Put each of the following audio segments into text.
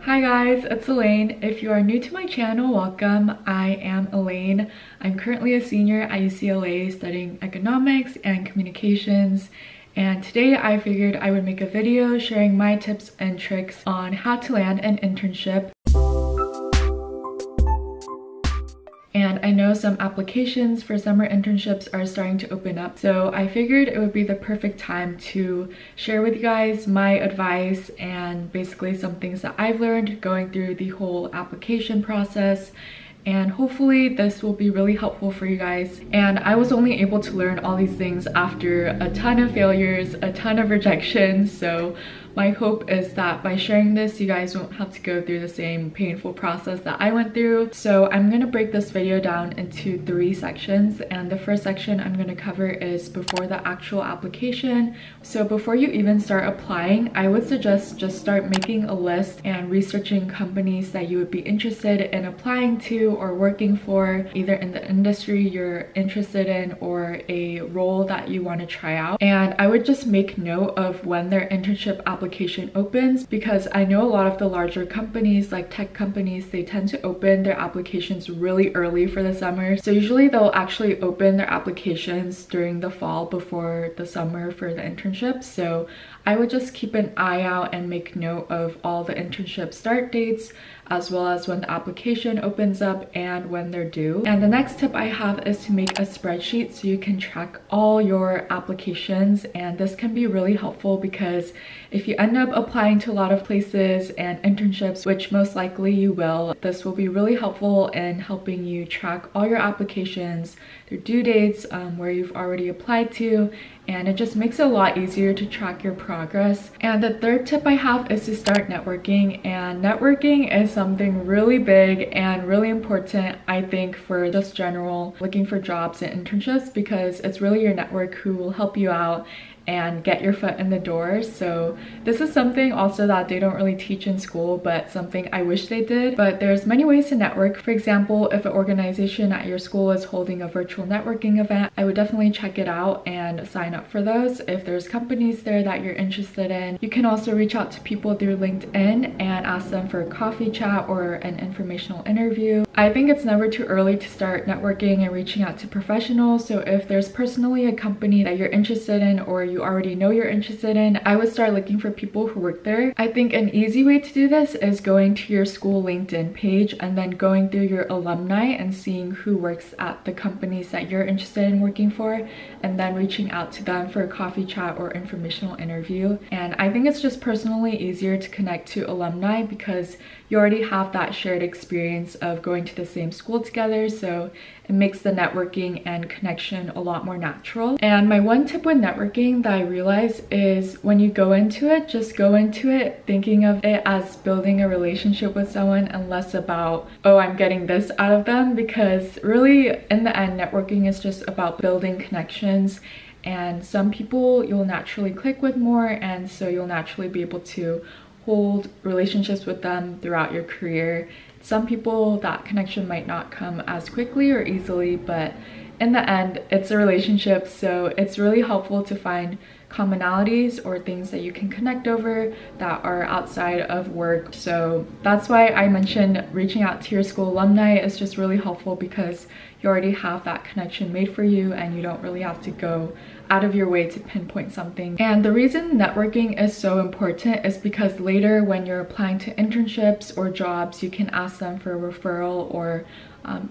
Hi guys, it's Elaine. If you are new to my channel, welcome. I am Elaine. I'm currently a senior at UCLA studying economics and communications. And today I figured I would make a video sharing my tips and tricks on how to land an internship. And I know some applications for summer internships are starting to open up, so I figured it would be the perfect time to share with you guys my advice and basically some things that I've learned going through the whole application process. And hopefully this will be really helpful for you guys. And I was only able to learn all these things after a ton of failures, a ton of rejections, so my hope is that by sharing this, you guys won't have to go through the same painful process that I went through. So I'm gonna break this video down into 3 sections, and the first section I'm gonna cover is before the actual application. So before you even start applying, I would suggest just start making a list and researching companies that you would be interested in applying to or working for, either in the industry you're interested in or a role that you want to try out. And I would just make note of when their internship application opens, because I know a lot of the larger companies, like tech companies, they tend to open their applications really early for the summer. So usually they'll actually open their applications during the fall before the summer for the internship. So I would just keep an eye out and make note of all the internship start dates, as well as when the application opens up and when they're due. And the next tip I have is to make a spreadsheet so you can track all your applications. And this can be really helpful because if you end up applying to a lot of places and internships, which most likely you will, this will be really helpful in helping you track all your applications, their due dates, where you've already applied to, and it just makes it a lot easier to track your progress. And the third tip I have is to start networking. And networking is something really big and really important, I think, for just general looking for jobs and internships, because it's really your network who will help you out and get your foot in the door. So this is something also that they don't really teach in school, but something I wish they did. But there's many ways to network. For example, if an organization at your school is holding a virtual networking event, I would definitely check it out and sign up for those. If there's companies there that you're interested in, you can also reach out to people through LinkedIn and ask them for a coffee chat or an informational interview. I think it's never too early to start networking and reaching out to professionals. So if there's personally a company that you're interested in or you already know you're interested in, I would start looking for people who work there. I think an easy way to do this is going to your school LinkedIn page and then going through your alumni and seeing who works at the companies that you're interested in working for, and then reaching out to them for a coffee chat or informational interview. And I think it's just personally easier to connect to alumni because you already have that shared experience of going to the same school together, so it makes the networking and connection a lot more natural. And my one tip with networking that I realize is when you go into it, just go into it thinking of it as building a relationship with someone and less about, oh, I'm getting this out of them, because really in the end, networking is just about building connections. And some people you'll naturally click with more, and so you'll naturally be able to hold relationships with them throughout your career. Some people, that connection might not come as quickly or easily, but in the end, it's a relationship, so it's really helpful to find commonalities or things that you can connect over that are outside of work. So that's why I mentioned reaching out to your school alumni is just really helpful, because you already have that connection made for you and you don't really have to go out of your way to pinpoint something. And the reason networking is so important is because later when you're applying to internships or jobs, you can ask them for a referral or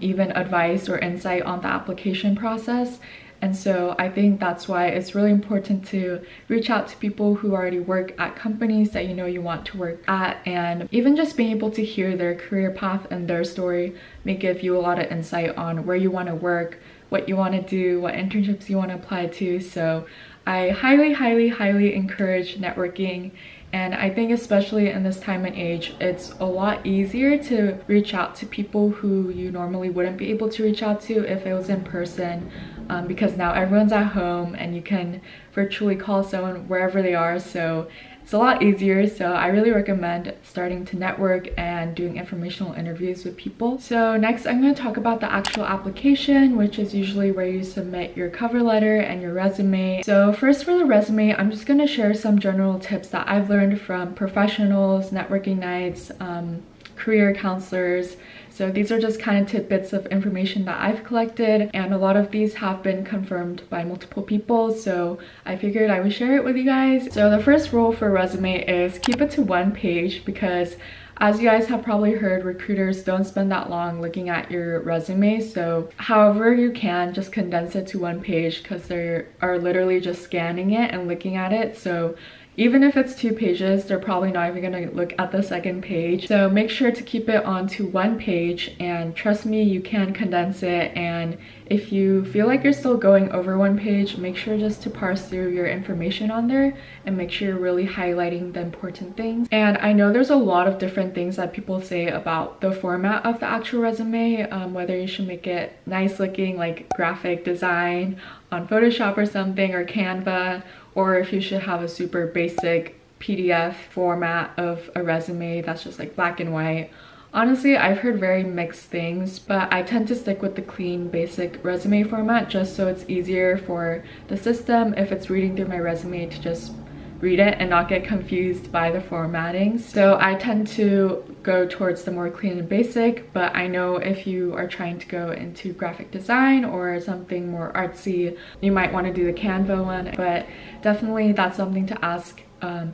even advice or insight on the application process. And so I think that's why it's really important to reach out to people who already work at companies that you know you want to work at. And even just being able to hear their career path and their story may give you a lot of insight on where you want to work, what you want to do, what internships you want to apply to. So I highly encourage networking. And I think especially in this time and age, it's a lot easier to reach out to people who you normally wouldn't be able to reach out to if it was in person, because now everyone's at home and you can virtually call someone wherever they are. So it's it's a lot easier. So I really recommend starting to network and doing informational interviews with people. So next I'm going to talk about the actual application, which is usually where you submit your cover letter and your resume. So first, for the resume, I'm just going to share some general tips that I've learned from professionals, networking nights, career counselors. So these are just kind of tidbits of information that I've collected, and a lot of these have been confirmed by multiple people, so I figured I would share it with you guys. So the first rule for resume is keep it to one page, because as you guys have probably heard, recruiters don't spend that long looking at your resume. So however you can, just condense it to one page, because they are literally just scanning it and looking at it. So even if it's 2 pages, they're probably not even going to look at the second page. So make sure to keep it onto one page, and trust me, you can condense it. And if you feel like you're still going over one page, make sure just to parse through your information on there and make sure you're really highlighting the important things. And I know there's a lot of different things that people say about the format of the actual resume, whether you should make it nice looking, like graphic design on Photoshop or something, or Canva, or if you should have a super basic PDF format of a resume that's just like black and white. Honestly, I've heard very mixed things, but I tend to stick with the clean, basic resume format just so it's easier for the system, if it's reading through my resume, to just read it and not get confused by the formatting. So I tend to go towards the more clean and basic, but I know if you are trying to go into graphic design or something more artsy, you might want to do the Canva one, but definitely that's something to ask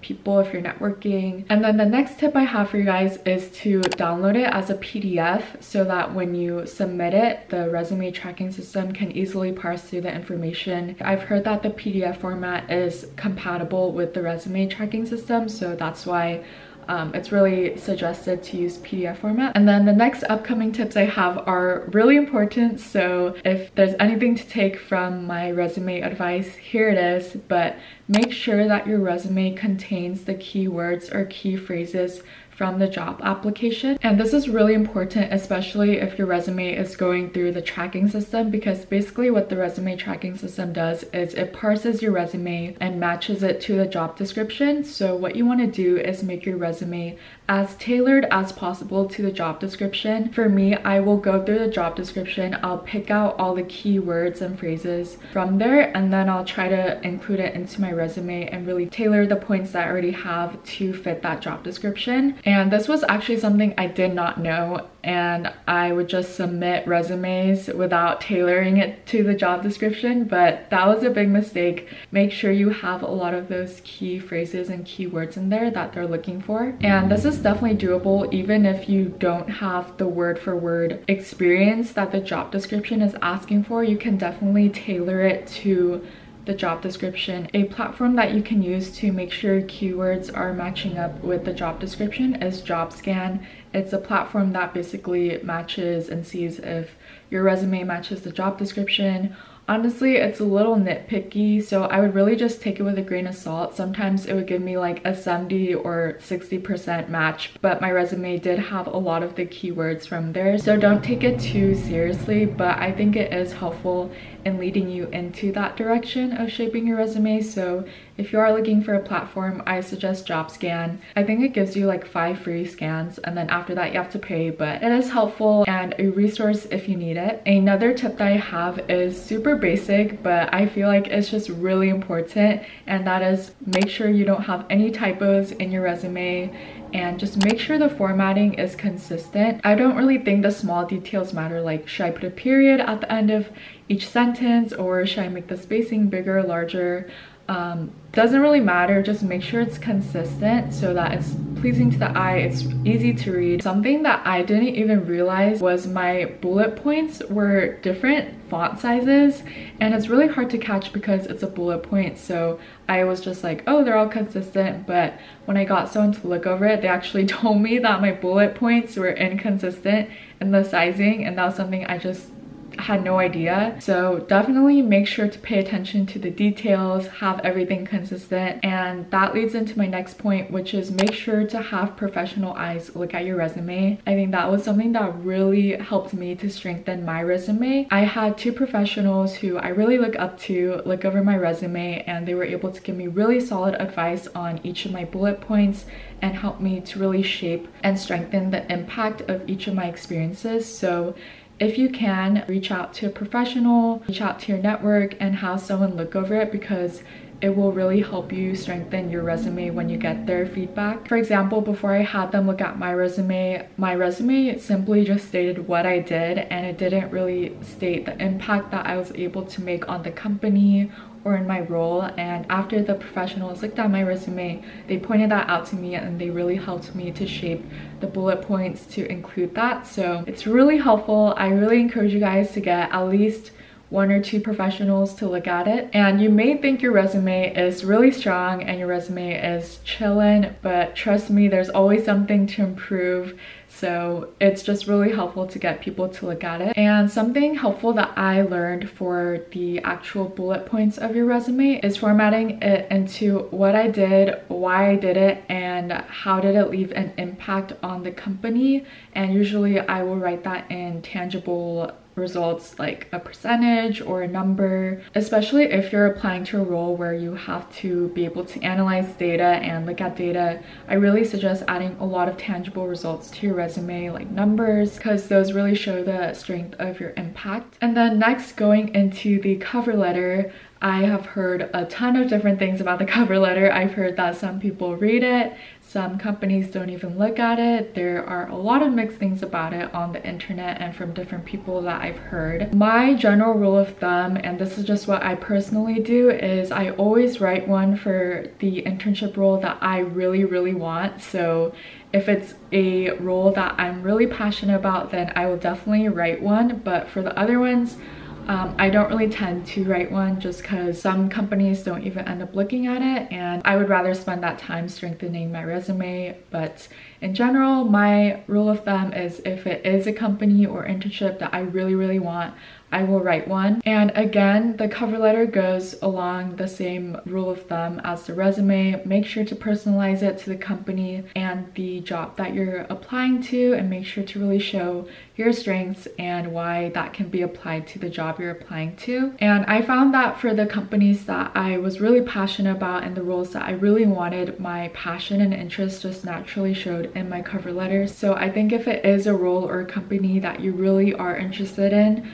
people if you're networking. And then the next tip I have for you guys is to download it as a PDF, so that when you submit it, the resume tracking system can easily parse through the information. I've heard that the PDF format is compatible with the resume tracking system, so that's why it's really suggested to use PDF format. And then the next upcoming tips I have are really important, so if there's anything to take from my resume advice, here it is. But make sure that your resume contains the keywords or key phrases from the job application. And this is really important, especially if your resume is going through the tracking system, because basically what the resume tracking system does is it parses your resume and matches it to the job description. So what you want to do is make your resume as tailored as possible to the job description. For me, I will go through the job description, I'll pick out all the keywords and phrases from there, and then I'll try to include it into my resume and really tailor the points that I already have to fit that job description. And this was actually something I did not know, and I would just submit resumes without tailoring it to the job description, but that was a big mistake. Make sure you have a lot of those key phrases and keywords in there that they're looking for. And this is definitely doable even if you don't have the word for word experience that the job description is asking for. You can definitely tailor it to the job description. A platform that you can use to make sure keywords are matching up with the job description is JobScan. It's a platform that basically matches and sees if your resume matches the job description. Honestly, it's a little nitpicky, so I would really just take it with a grain of salt. Sometimes it would give me like a 70 or 60% match, but my resume did have a lot of the keywords from there, so don't take it too seriously, but I think it is helpful in leading you into that direction of shaping your resume. So if you are looking for a platform, I suggest JobScan. I think it gives you like 5 free scans, and then after that you have to pay, but it is helpful and a resource if you need it. Another tip that I have is super basic, but I feel like it's just really important, and that is make sure you don't have any typos in your resume, and just make sure the formatting is consistent. I don't really think the small details matter, like should I put a period at the end of each sentence, or should I make the spacing bigger, larger? Doesn't really matter, just make sure it's consistent so that it's pleasing to the eye, it's easy to read. Something that I didn't even realize was my bullet points were different font sizes, and it's really hard to catch because it's a bullet point. So I was just like, oh, they're all consistent, but when I got someone to look over it, they actually told me that my bullet points were inconsistent in the sizing, and that was something had no idea. So definitely make sure to pay attention to the details, have everything consistent. And that leads into my next point, which is make sure to have professional eyes look at your resume. I think that was something that really helped me to strengthen my resume. I had two professionals who I really look up to look over my resume, and they were able to give me really solid advice on each of my bullet points and help me to really shape and strengthen the impact of each of my experiences. So if you can, reach out to a professional, reach out to your network and have someone look over it, because it will really help you strengthen your resume when you get their feedback. For example, before I had them look at my resume simply just stated what I did, and it didn't really state the impact that I was able to make on the company or in my role. And after the professionals looked at my resume, they pointed that out to me, and they really helped me to shape the bullet points to include that. So it's really helpful. I really encourage you guys to get at least 1 or 2 professionals to look at it. And you may think your resume is really strong and your resume is chillin', but trust me, there's always something to improve. So it's just really helpful to get people to look at it. And something helpful that I learned for the actual bullet points of your resume is formatting it into what I did, why I did it, and how did it leave an impact on the company. And usually I will write that in tangible results, like a percentage or a number, especially if you're applying to a role where you have to be able to analyze data and look at data. I really suggest adding a lot of tangible results to your resume, like numbers, because those really show the strength of your impact. And then next, going into the cover letter, I have heard a ton of different things about the cover letter. I've heard that some people read it, some companies don't even look at it. There are a lot of mixed things about it on the internet and from different people that I've heard. My general rule of thumb, and this is just what I personally do, is I always write one for the internship role that I really want. So if it's a role that I'm really passionate about, then I will definitely write one. But for the other ones, I don't really tend to write one, just because some companies don't even end up looking at it, and I would rather spend that time strengthening my resume. But in general, my rule of thumb is if it is a company or internship that I really want, I will write one. And again, the cover letter goes along the same rule of thumb as the resume. Make sure to personalize it to the company and the job that you're applying to, and make sure to really show your strengths and why that can be applied to the job you're applying to. And I found that for the companies that I was really passionate about and the roles that I really wanted, my passion and interest just naturally showed in my cover letters. So I think if it is a role or a company that you really are interested in,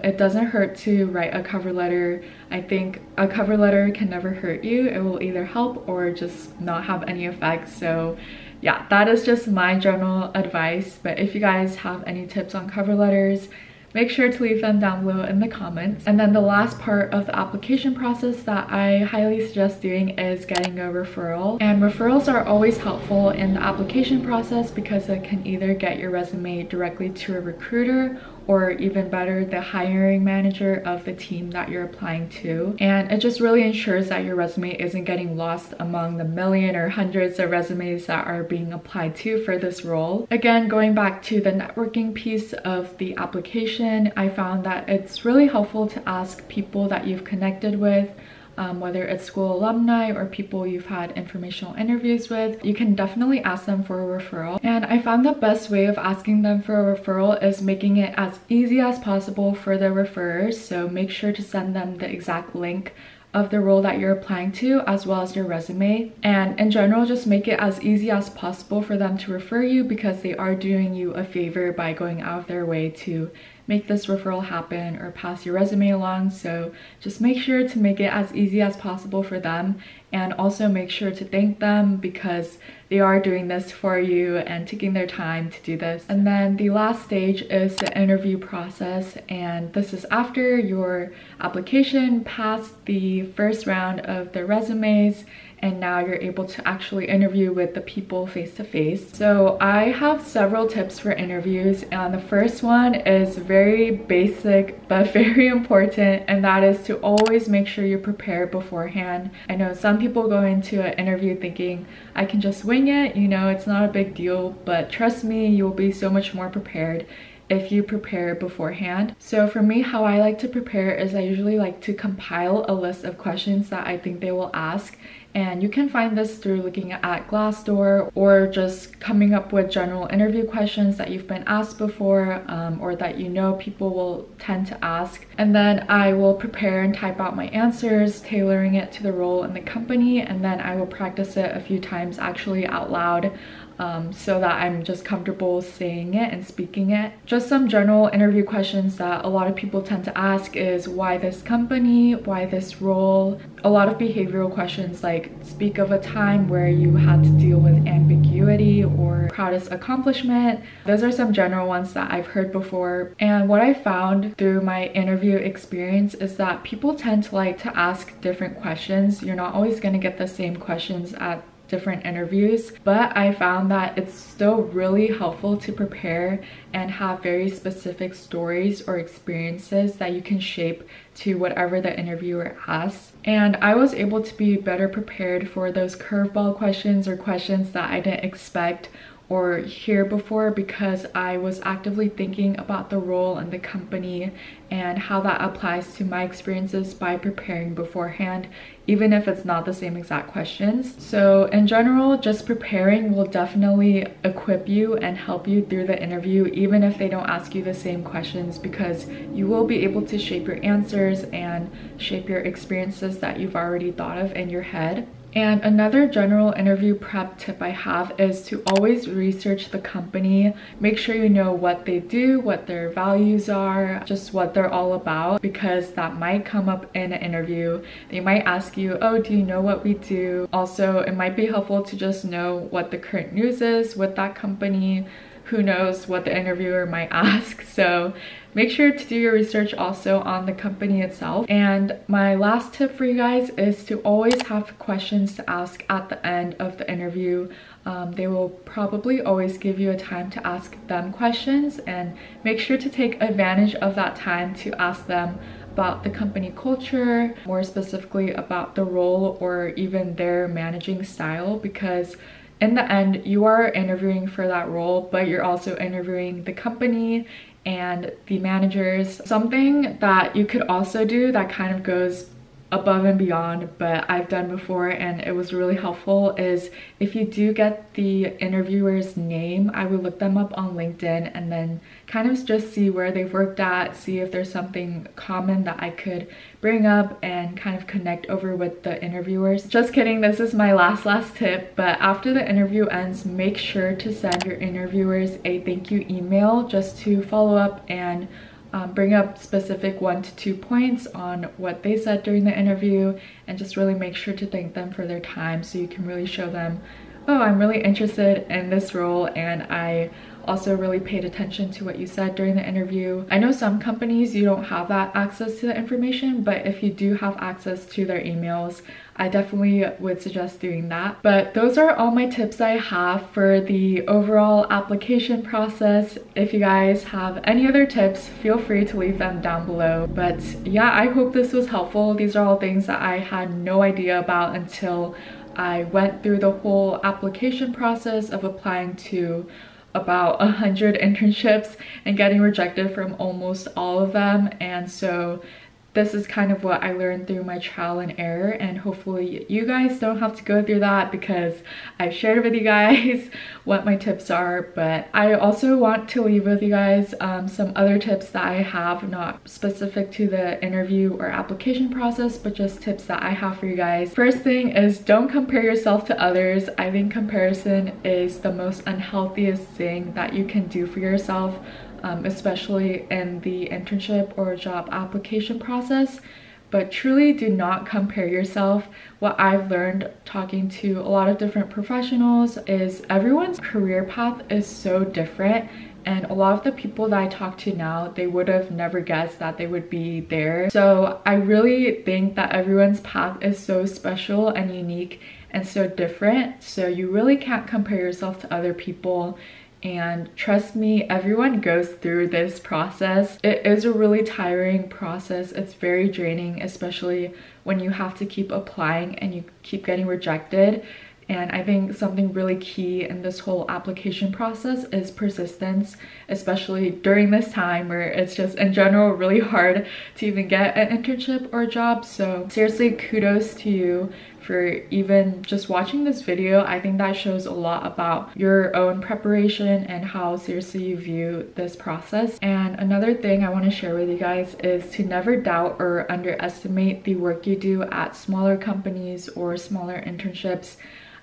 it doesn't hurt to write a cover letter. I think a cover letter can never hurt you. It will either help or just not have any effect. So yeah, that is just my general advice. But if you guys have any tips on cover letters, make sure to leave them down below in the comments. And then the last part of the application process that I highly suggest doing is getting a referral. And referrals are always helpful in the application process because it can either get your resume directly to a recruiter, or even better, the hiring manager of the team that you're applying to. And it just really ensures that your resume isn't getting lost among the million or hundreds of resumes that are being applied to for this role. Again, going back to the networking piece of the application, I found that it's really helpful to ask people that you've connected with, whether it's school alumni or people you've had informational interviews with. You can definitely ask them for a referral. And I found the best way of asking them for a referral is making it as easy as possible for the referrers. So make sure to send them the exact link of the role that you're applying to, as well as your resume. And in general, just make it as easy as possible for them to refer you, because they are doing you a favor by going out of their way to make this referral happen or pass your resume along. So just make sure to make it as easy as possible for them, and also make sure to thank them because they are doing this for you and taking their time to do this. And then the last stage is the interview process, and this is after your application passed the first round of the resumes, and now you're able to actually interview with the people face to face. So I have several tips for interviews, and the first one is very basic but very important, and that is to always make sure you prepare beforehand. I know some people go into an interview thinking, I can just wing it, you know, it's not a big deal, but trust me, you will be so much more prepared if you prepare beforehand. So for me, how I like to prepare is I usually like to compile a list of questions that I think they will ask. And you can find this through looking at Glassdoor or just coming up with general interview questions that you've been asked before, or that you know people will tend to ask. And then I will prepare and type out my answers, tailoring it to the role in the company, and then I will practice it a few times actually out loud. So that I'm just comfortable saying it and speaking it. Just some general interview questions that a lot of people tend to ask is why this company, why this role? A lot of behavioral questions like speak of a time where you had to deal with ambiguity or proudest accomplishment. Those are some general ones that I've heard before. And what I found through my interview experience is that people tend to like to ask different questions. You're not always going to get the same questions at different interviews, but I found that it's still really helpful to prepare and have very specific stories or experiences that you can shape to whatever the interviewer asks. And I was able to be better prepared for those curveball questions or questions that I didn't expect or hear before, because I was actively thinking about the role and the company and how that applies to my experiences by preparing beforehand, even if it's not the same exact questions. So in general, just preparing will definitely equip you and help you through the interview, even if they don't ask you the same questions, because you will be able to shape your answers and shape your experiences that you've already thought of in your head. And another general interview prep tip I have is to always research the company. Make sure you know what they do, what their values are, just what they're all about, because that might come up in an interview. They might ask you, oh, do you know what we do? Also, it might be helpful to just know what the current news is with that company. Who knows what the interviewer might ask. So make sure to do your research also on the company itself. And my last tip for you guys is to always have questions to ask at the end of the interview. They will probably always give you a time to ask them questions, and make sure to take advantage of that time to ask them about the company culture, more specifically about the role or even their managing style, because in the end, you are interviewing for that role, but you're also interviewing the company and the managers. Something that you could also do that kind of goes above and beyond, but I've done before and it was really helpful, is if you do get the interviewer's name, I would look them up on LinkedIn and then kind of just see where they've worked at, see if there's something common that I could bring up and kind of connect over with the interviewers. Just kidding, this is my last tip, but after the interview ends, make sure to send your interviewers a thank you email just to follow up and bring up specific 1 to 2 points on what they said during the interview, and just really make sure to thank them for their time, so you can really show them, oh, I'm really interested in this role and I also really paid attention to what you said during the interview. I know some companies you don't have that access to the information, but if you do have access to their emails, I definitely would suggest doing that. But those are all my tips I have for the overall application process. If you guys have any other tips, feel free to leave them down below. But yeah, I hope this was helpful. These are all things that I had no idea about until I went through the whole application process of applying to about 100 internships and getting rejected from almost all of them. And so this is kind of what I learned through my trial and error, and hopefully you guys don't have to go through that, because I've shared with you guys what my tips are. But I also want to leave with you guys some other tips that I have, not specific to the interview or application process, but just tips that I have for you guys. First thing is, don't compare yourself to others. I think comparison is the most unhealthiest thing that you can do for yourself. Especially in the internship or job application process. But truly do not compare yourself. What I've learned talking to a lot of different professionals is everyone's career path is so different, and a lot of the people that I talk to now, they would have never guessed that they would be there. So I really think that everyone's path is so special and unique and so different, so you really can't compare yourself to other people. And trust me, everyone goes through this process. It is a really tiring process. It's very draining, especially when you have to keep applying and you keep getting rejected. And I think something really key in this whole application process is persistence, especially during this time where it's just in general really hard to even get an internship or a job. So seriously, kudos to you for even just watching this video. I think that shows a lot about your own preparation and how seriously you view this process. And another thing I want to share with you guys is to never doubt or underestimate the work you do at smaller companies or smaller internships.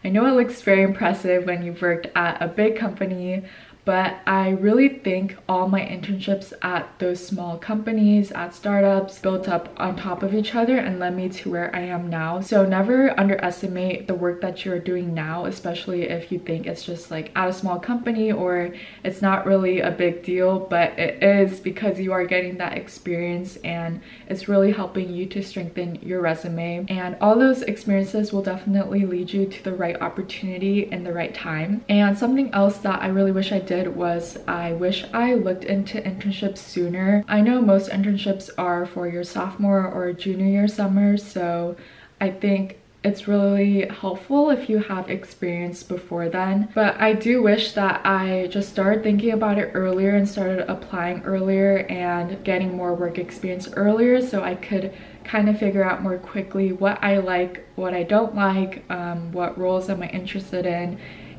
I know it looks very impressive when you've worked at a big company, but I really think all my internships at those small companies, at startups, built up on top of each other and led me to where I am now. So never underestimate the work that you're doing now, especially if you think it's just like at a small company or it's not really a big deal, but it is, because you are getting that experience and it's really helping you to strengthen your resume. And all those experiences will definitely lead you to the right opportunity in the right time. And something else that I really wish I did was I wish I looked into internships sooner. I know most internships are for your sophomore or junior year summer, so I think it's really helpful if you have experience before then. But I do wish that I just started thinking about it earlier and started applying earlier and getting more work experience earlier, so I could kind of figure out more quickly what I like, what I don't like, what roles am I interested in.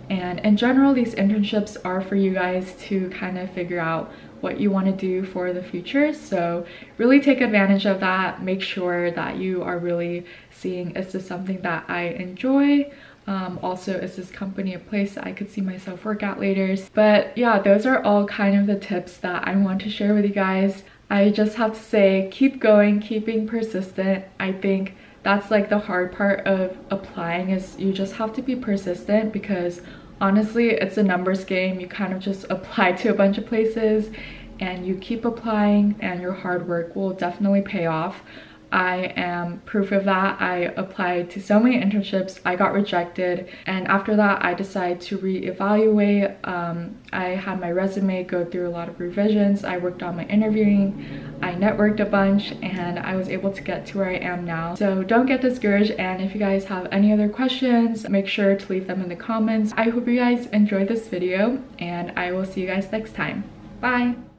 And in general, these internships are for you guys to kind of figure out what you want to do for the future. So really take advantage of that. Make sure that you are really seeing, is this something that I enjoy? Also, is this company a place that I could see myself work at later? But yeah, those are all kind of the tips that I want to share with you guys. I just have to say, keep going, keep being persistent. I think that's like the hard part of applying, is you just have to be persistent, because honestly, it's a numbers game. You kind of just apply to a bunch of places and you keep applying, and your hard work will definitely pay off. I am proof of that. I applied to so many internships, I got rejected, and after that I decided to reevaluate. I had my resume go through a lot of revisions, I worked on my interviewing, I networked a bunch, and I was able to get to where I am now. So don't get discouraged, and if you guys have any other questions, make sure to leave them in the comments. I hope you guys enjoyed this video, and I will see you guys next time. Bye!